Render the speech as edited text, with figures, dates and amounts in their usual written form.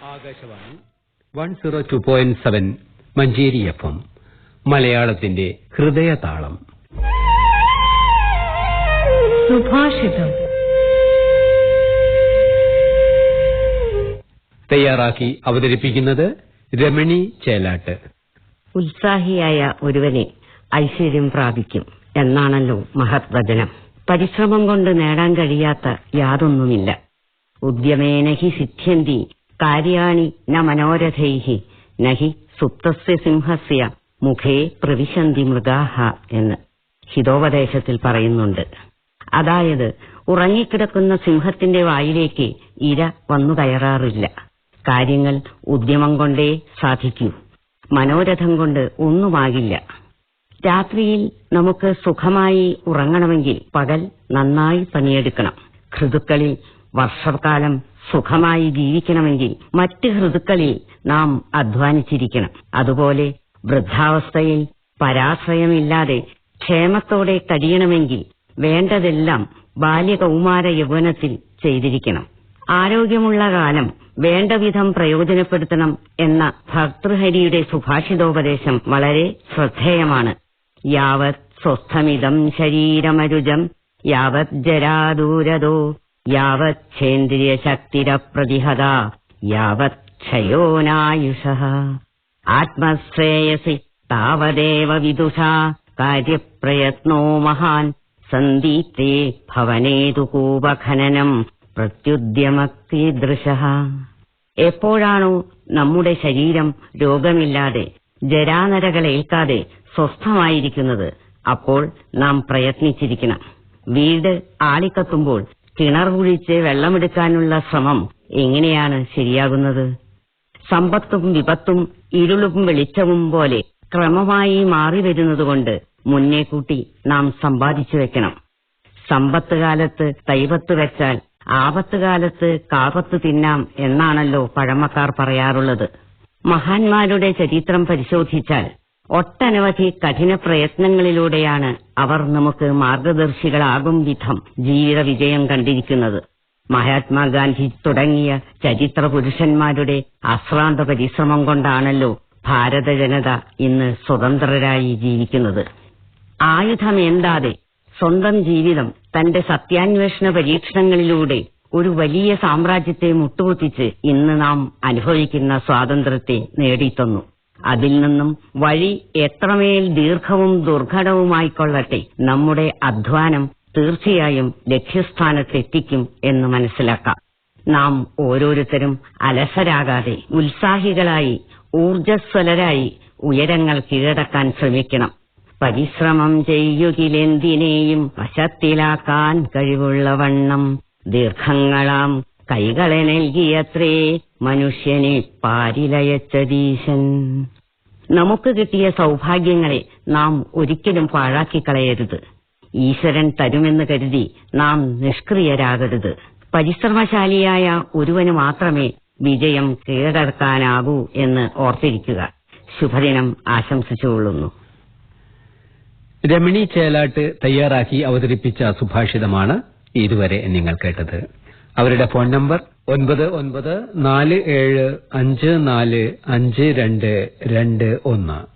Akashvani 102.7 Manjeri FM മലയാളത്തിന്റെ ഹൃദയതാളം. സുഭാഷിതം തയ്യാറാക്കി അവതരിപ്പിക്കുന്നത് രമണി ചേലാട്ട്. ഉത്സാഹിയായ ഒരുവനെ ഐശ്വര്യം പ്രാപിക്കും എന്നാണല്ലോ മഹത് വചനം. പരിശ്രമം കൊണ്ട് നേടാൻ കഴിയാത്ത യാതൊന്നുമില്ല. ഉദ്യമേന ഹി സിദ്ധ്യന്തി കാര്യാണി ന മനോരഥൈഹി നഹി സുപ്തസ്യ സിംഹസ്യ മുഖേ പ്രവിശന്തി മൃഗാഹ എന്ന് ഹിതോപദേശത്തിൽ പറയുന്നുണ്ട്. അതായത് ഉറങ്ങിക്കിടക്കുന്ന സിംഹത്തിന്റെ വായിലേക്ക് ഇര വന്നു കയറാറില്ല. കാര്യങ്ങൾ ഉദ്യമം കൊണ്ടേ സാധിക്കൂ. മനോരഥം കൊണ്ട് ഒന്നുമാകില്ല. രാത്രിയിൽ നമുക്ക് സുഖമായി ഉറങ്ങണമെങ്കിൽ പകൽ നന്നായി പണിയെടുക്കണം. ഋതുക്കളിൽ വർഷക്കാലം സുഖമായി ജീവിക്കണമെങ്കിൽ മറ്റ് ഋതുക്കളിൽ നാം അധ്വാനിച്ചിരിക്കണം. അതുപോലെ വൃദ്ധാവസ്ഥയിൽ പരാശ്രയമില്ലാതെ ക്ഷേമത്തോടെ കഴിയണമെങ്കിൽ വേണ്ടതെല്ലാം ബാല്യകൗമാര യൗവനത്തിൽ ചെയ്തിരിക്കണം. ആരോഗ്യമുള്ള കാലം വേണ്ടവിധം പ്രയോജനപ്പെടുത്തണം എന്ന ഭർതൃഹരിയുടെ സുഭാഷിതോപദേശം വളരെ ശ്രദ്ധേയമാണ്. യാവത് സ്വസ്ഥമിതം ശരീരമരുജം യാവത് ജരാദൂരദോ യാവത് ഛേന്ദ്രിയശക്തിരപ്രതിഹത യാവത് ക്ഷയോനായുഷഃ ആത്മശ്രേയസി താവദേവ വിദുഷാ കാര്യപ്രയത്നോ മഹാൻ സന്ദീപ്തേ ഭവനേതു കൂപഖനനം പ്രത്യുദ്യമകീദൃശഃ. എപ്പോഴാണോ നമ്മുടെ ശരീരം രോഗമില്ലാതെ ജരാനരകളേൽക്കാതെ സ്വസ്ഥമായിരിക്കുന്നത് അപ്പോൾ നാം പ്രയത്നിച്ചിരിക്കണം. വീട് ആളിക്കത്തുമ്പോൾ കിണർ കുഴിച്ച് വെള്ളമെടുക്കാനുള്ള ശ്രമം എങ്ങനെയാണ് ശരിയാകുന്നത്? സമ്പത്തും വിപത്തും ഇരുളും വെളിച്ചവും പോലെ ക്രമമായി മാറിവരുന്നതുകൊണ്ട് മുന്നേ കൂട്ടി നാം സമ്പാദിച്ചു വെക്കണം. സമ്പത്ത് കാലത്ത് തൈപത്ത് വെച്ചാൽ ആപത്ത് കാലത്ത് കാപത്ത് തിന്നാം എന്നാണല്ലോ പഴമക്കാർ പറയാറുള്ളത്. മഹാന്മാരുടെ ചരിത്രം പരിശോധിച്ചാൽ ഒട്ടനവധി കഠിന പ്രയത്നങ്ങളിലൂടെയാണ് അവർ നമുക്ക് മാർഗദർശികളാകും വിധം ജീവിത വിജയം കണ്ടിരിക്കുന്നത്. മഹാത്മാഗാന്ധി തുടങ്ങിയ ചരിത്ര പുരുഷന്മാരുടെ അശ്രാന്ത പരിശ്രമം കൊണ്ടാണല്ലോ ഭാരത ജനത ഇന്ന് സ്വതന്ത്രരായി ജീവിക്കുന്നത്. ആയുധമേന്താതെ സ്വന്തം ജീവിതം തന്റെ സത്യാന്വേഷണ പരീക്ഷണങ്ങളിലൂടെ ഒരു വലിയ സാമ്രാജ്യത്തെ മുട്ടുകുത്തിച്ച് ഇന്ന് നാം അനുഭവിക്കുന്ന സ്വാതന്ത്ര്യത്തെ നേടിത്തന്നു. അതിൽ നിന്നും വഴി എത്രമേൽ ദീർഘവും ദുർഘടവുമായിക്കൊള്ളട്ടെ നമ്മുടെ അധ്വാനം തീർച്ചയായും ലക്ഷ്യസ്ഥാനത്തെത്തിക്കും എന്ന് മനസ്സിലാക്കാം. നാം ഓരോരുത്തരും അലസരാകാതെ ഉത്സാഹികളായി ഊർജ്ജസ്വലരായി ഉയരങ്ങൾ കീഴടക്കാൻ ശ്രമിക്കണം. പരിശ്രമം ചെയ്യുകിലെന്തിനേയും വശത്തിലാക്കാൻ കഴിവുള്ളവണ്ണം ദീർഘങ്ങളാം കൈകളെ നൽകിയത്രേ മനുഷ്യനെ പാരിലയച്ചതീശൻ. നമുക്ക് കിട്ടിയ സൗഭാഗ്യങ്ങളെ നാം ഒരിക്കലും പാഴാക്കിക്കളയരുത്. ഈശ്വരൻ തരുമെന്ന് കരുതി നാം നിഷ്ക്രിയരാകരുത്. പരിശ്രമശാലിയായ ഒരുവന് മാത്രമേ വിജയം കീഴടക്കാനാകൂ എന്ന് ഓർത്തിരിക്കുക. ശുഭദിനം ആശംസിച്ചുകൊള്ളുന്നു. രമണി ചേലാട്ട് തയ്യാറാക്കി അവതരിപ്പിച്ച സുഭാഷിതമാണ് ഇതുവരെ നിങ്ങൾ കേട്ടത്. അവരുടെ ഫോൺ നമ്പർ 9947545221.